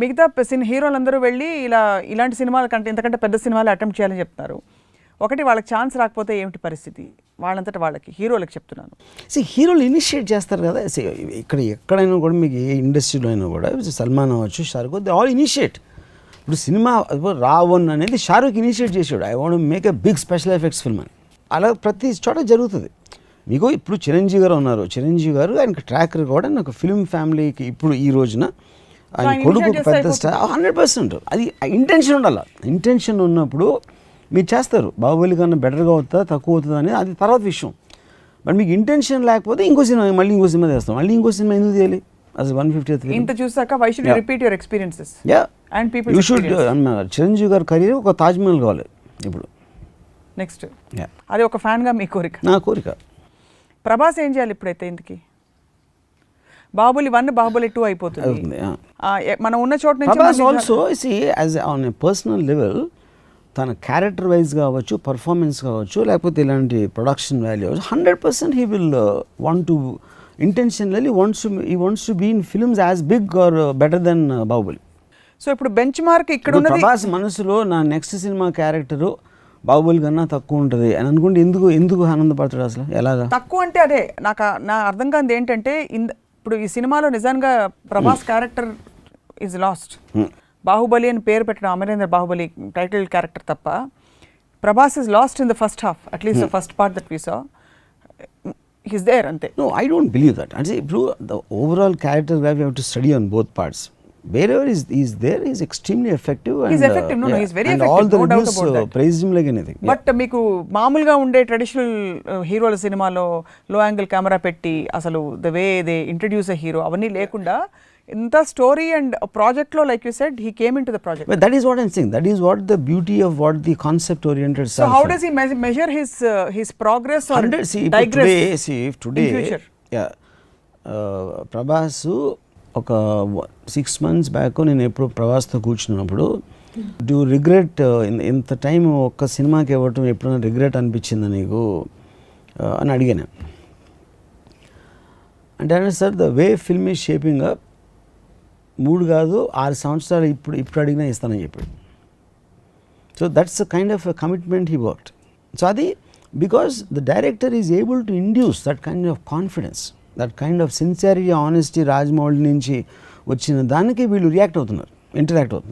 మిగతా హీరోలందరూ వెళ్ళి ఇలాంటి సినిమాల కంటే ఇంతకంటే పెద్ద సినిమాలు అటెంప్ట్ చేయాలని చెప్తున్నారు. ఒకటి వాళ్ళకి ఛాన్స్ రాకపోతే ఏమిటి పరిస్థితి? వాళ్ళంతటా వాళ్ళకి హీరోలకు చెప్తున్నాను. హీరోలు ఇనిషియేట్ చేస్తారు కదా. ఇక్కడ ఎక్కడైనా కూడా మీకు ఏ ఇండస్ట్రీలో అయినా కూడా సల్మాన్ అవ్వచ్చు, షారుఖ్, దే ఆల్ ఇనిషియేట్. ఇప్పుడు సినిమా రావణ్ అనేది షారుఖ్ ఇనిషియేట్ చేసాడు, I want make a big special effects film అని. అలా ప్రతి చోట జరుగుతుంది. మీకు ఇప్పుడు చిరంజీవి గారు ఉన్నారు, చిరంజీవి గారు ఆయనకు ట్రాక్ రికార్డ్ అని ఒక ఫిల్మ్ ఫ్యామిలీకి ఇప్పుడు ఈ రోజున ఆయన కొడుకు పెద్ద స్టార్ 100%. అది ఇంటెన్షన్ ఉండాలి. ఇంటెన్షన్ ఉన్నప్పుడు మీరు చేస్తారు. బాహుబలి కన్నా బెటర్గా అవుతుందా తక్కువ అవుతుందా అనేది అది తర్వాత విషయం. బట్ మీకు ఇంటెన్షన్ లేకపోతే ఇంకో సినిమా మళ్ళీ ఇంకో సినిమా చేస్తాం, మళ్ళీ ఇంకో సినిమా ఎందుకు చేయాలి? అసలు 150th ఇంత చూసాక why should you repeat your experiences and people you should. Chiranjeevi గారి కెరీర్ ఒక తాజ్ మహల్ కావాలి ఇప్పుడు నెక్స్ట్. అది ఒక ఫ్యాన్ గా మీ కోరిక? నా కోరిక. ప్రభాస్ ఏం చేయాలి ఇప్పుడైతే? ఇంతకీ బాహుబలి 1 బాహుబలి 2 అయిపోతుంది. మనం ఉన్న చోట నుంచి Prabhas also see as on a personal level తన క్యారెక్టర్ వైజ్ కావచ్చు, పర్ఫార్మెన్స్ కావచ్చు, లేకపోతే ఇలాంటి production value 100% he will want to intentionally wants to be in films as big or better than Baahubali. So ఇప్పుడు బెంచ్ మార్క్ ఇక్కడ ఉన్నది. ప్రభాస్ మనసులో నా నెక్స్ట్ సినిమా క్యారెక్టరు బాహుబలి కన్నా తక్కువ ఉంటుంది అని అనుకుంటే ఎందుకు ఆనందపడతాడు అసలు? ఎలాగా తక్కువ అంటే? అదే నా అర్థం కాదు ఏంటంటే, ఇప్పుడు ఈ సినిమాలో నిజంగా Prabhas character is lost. Baahubali అని పేరు పెట్టడం అమరేంద్ర బాహుబలి టైటిల్ క్యారెక్టర్ తప్ప Prabhas is lost in the first half, at least the first part that we saw. He's there అంతే. No, I don't believe that. అంటే ఇప్పుడు the overall character we have to study on both parts. Wherever is there, he is extremely effective. He's effective. No, he's very effective. All the reviews praise him like anything. But మీకు మామూలుగా ఉండే traditional హీరోల సినిమాలో low angle camera పెట్టి అసలు the way they introduce a hero అవన్నీ లేకుండా ఇంత స్టోరీ అండ్ ప్రాజెక్ట్ లో like you said he came into the project. But that is what I'm saying. That is what the beauty of what the concept oriented. So how does he measure his progress or digress? Today in future? Yeah. Prabhas ఒక 6 months back నేను ఎప్పుడు ప్రభాస్తో కూర్చున్నప్పుడు do regret ఇంత time ఒక్క సినిమాకి ఇవ్వటం ఎప్పుడైనా regret అనిపించిందా నీకు అని అడిగాను. అంటే sir the way film is shaping up 3 కాదు 6 సంవత్సరాలు ఇప్పుడు అడిగినా ఇస్తానని చెప్పాడు. So that's a kind of commitment he worked. So అది because the director is able to induce that kind of confidence, that kind of sincerity, honesty Rajamouli నుంచి వచ్చిన దానికి వీళ్ళు ఇంటరాక్ట్ అవుతున్నారు.